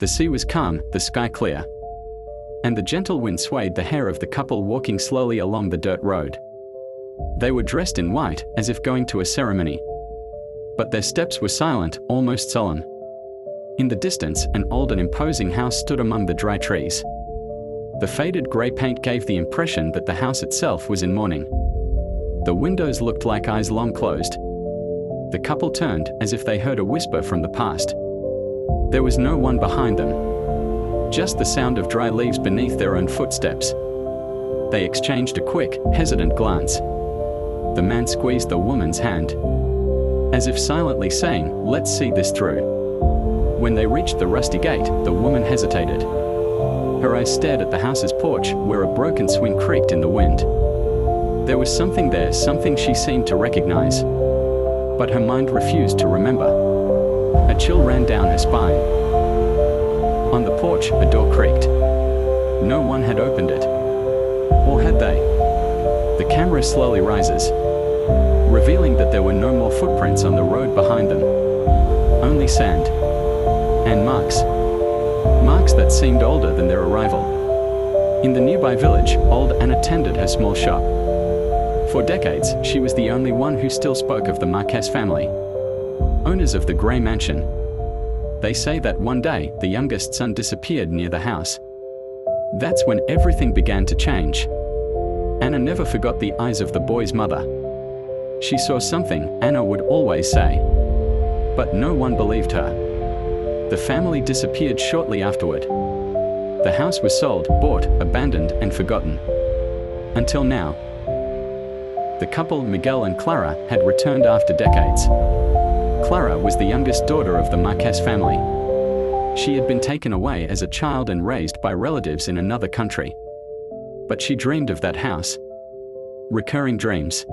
The sea was calm, the sky clear, and the gentle wind swayed the hair of the couple walking slowly along the dirt road. They were dressed in white, as if going to a ceremony. But their steps were silent, almost sullen. In the distance, an old and imposing house stood among the dry trees. The faded grey paint gave the impression that the house itself was in mourning. The windows looked like eyes long closed. The couple turned, as if they heard a whisper from the past. There was no one behind them. Just the sound of dry leaves beneath their own footsteps. They exchanged a quick, hesitant glance. The man squeezed the woman's hand, as if silently saying, "Let's see this through." When they reached the rusty gate, the woman hesitated. Her eyes stared at the house's porch, where a broken swing creaked in the wind. There was something there, something she seemed to recognize. But her mind refused to remember. A chill ran down her spine. On the porch, a door creaked. No one had opened it. Or had they? The camera slowly rises, revealing that there were no more footprints on the road behind them. Only sand. And marks. Marks that seemed older than their arrival. In the nearby village, old Anna tended her small shop. For decades, she was the only one who still spoke of the Marquez family, owners of the Grey Mansion. They say that one day, the youngest son disappeared near the house. That's when everything began to change. Anna never forgot the eyes of the boy's mother. She saw something, Anna would always say. But no one believed her. The family disappeared shortly afterward. The house was sold, bought, abandoned, and forgotten. Until now. The couple, Miguel and Clara, had returned after decades. Clara was the youngest daughter of the Marquez family. She had been taken away as a child and raised by relatives in another country. But she dreamed of that house. Recurring dreams.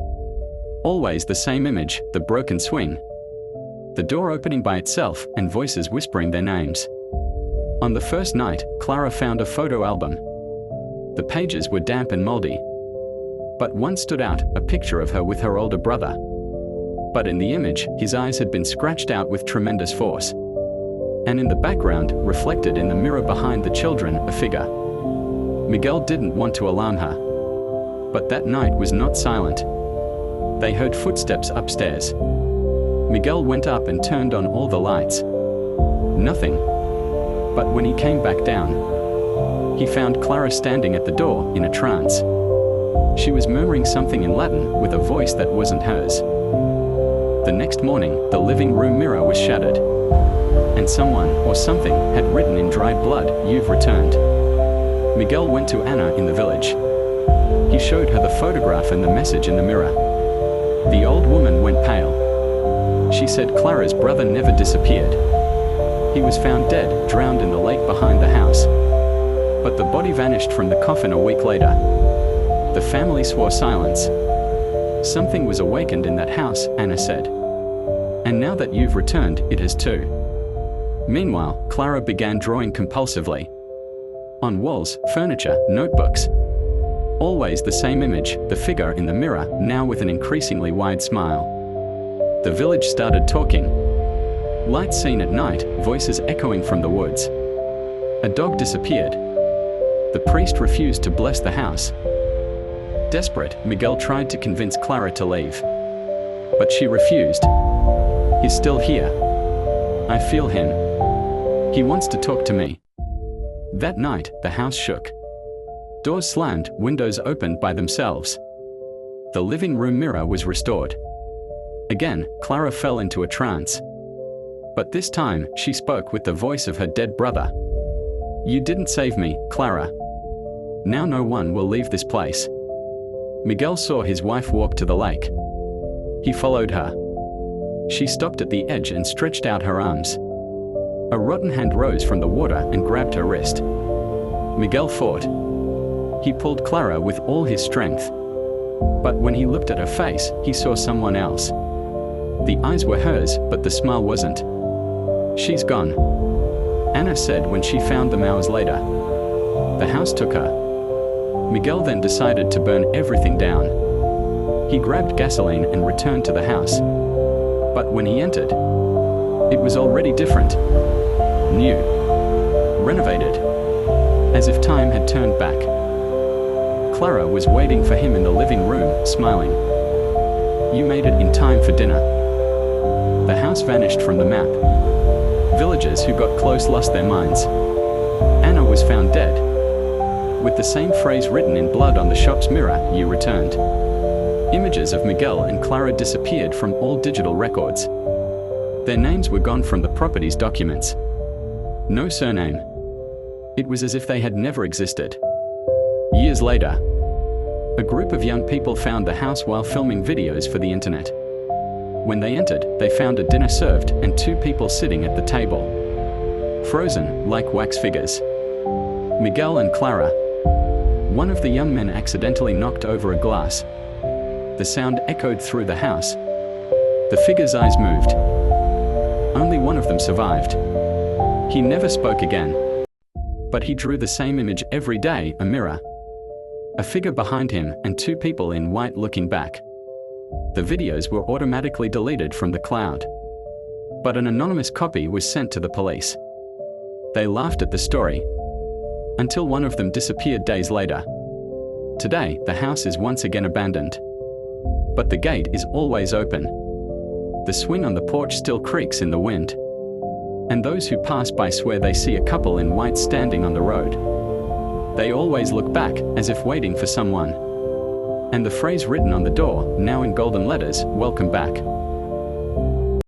Always the same image, the broken swing. The door opening by itself, and voices whispering their names. On the first night, Clara found a photo album. The pages were damp and moldy. But one stood out, a picture of her with her older brother. But in the image, his eyes had been scratched out with tremendous force. And in the background, reflected in the mirror behind the children, a figure. Miguel didn't want to alarm her. But that night was not silent. They heard footsteps upstairs. Miguel went up and turned on all the lights. Nothing. But when he came back down, he found Clara standing at the door, in a trance. She was murmuring something in Latin, with a voice that wasn't hers. The next morning, the living room mirror was shattered. And someone, or something, had written in dried blood, "You've returned." Miguel went to Anna in the village. He showed her the photograph and the message in the mirror. The old woman went pale. She said Clara's brother never disappeared. He was found dead, drowned in the lake behind the house. But the body vanished from the coffin a week later. The family swore silence. Something was awakened in that house, Anna said. And now that you've returned, it has too. Meanwhile, Clara began drawing compulsively. On walls, furniture, notebooks. Always the same image, the figure in the mirror, now with an increasingly wide smile. The village started talking. Lights seen at night, voices echoing from the woods. A dog disappeared. The priest refused to bless the house. Desperate, Miguel tried to convince Clara to leave. But she refused. He's still here. I feel him. He wants to talk to me. That night, the house shook. Doors slammed, windows opened by themselves. The living room mirror was restored. Again, Clara fell into a trance. But this time, she spoke with the voice of her dead brother. You didn't save me, Clara. Now no one will leave this place. Miguel saw his wife walk to the lake. He followed her. She stopped at the edge and stretched out her arms. A rotten hand rose from the water and grabbed her wrist. Miguel fought. He pulled Clara with all his strength. But when he looked at her face, he saw someone else. The eyes were hers, but the smile wasn't. She's gone, Anna said when she found them hours later. The house took her. Miguel then decided to burn everything down. He grabbed gasoline and returned to the house. But when he entered, it was already different. New. renovated, as if time had turned back. Clara was waiting for him in the living room, smiling. "You made it in time for dinner." The house vanished from the map. Villagers who got close lost their minds. Anna was found dead, with the same phrase written in blood on the shop's mirror, "You returned." Images of Miguel and Clara disappeared from all digital records. Their names were gone from the property's documents. No surname. It was as if they had never existed. Years later, a group of young people found the house while filming videos for the internet. When they entered, they found a dinner served and 2 people sitting at the table, frozen like wax figures. Miguel and Clara. One of the young men accidentally knocked over a glass. The sound echoed through the house. The figure's eyes moved. Only one of them survived. He never spoke again. But he drew the same image every day, a mirror. A figure behind him and 2 people in white looking back. The videos were automatically deleted from the cloud. But an anonymous copy was sent to the police. They laughed at the story, until one of them disappeared days later. Today, the house is once again abandoned. But the gate is always open. The swing on the porch still creaks in the wind. And those who pass by swear they see a couple in white standing on the road. They always look back, as if waiting for someone. And the phrase written on the door, now in golden letters, "Welcome back."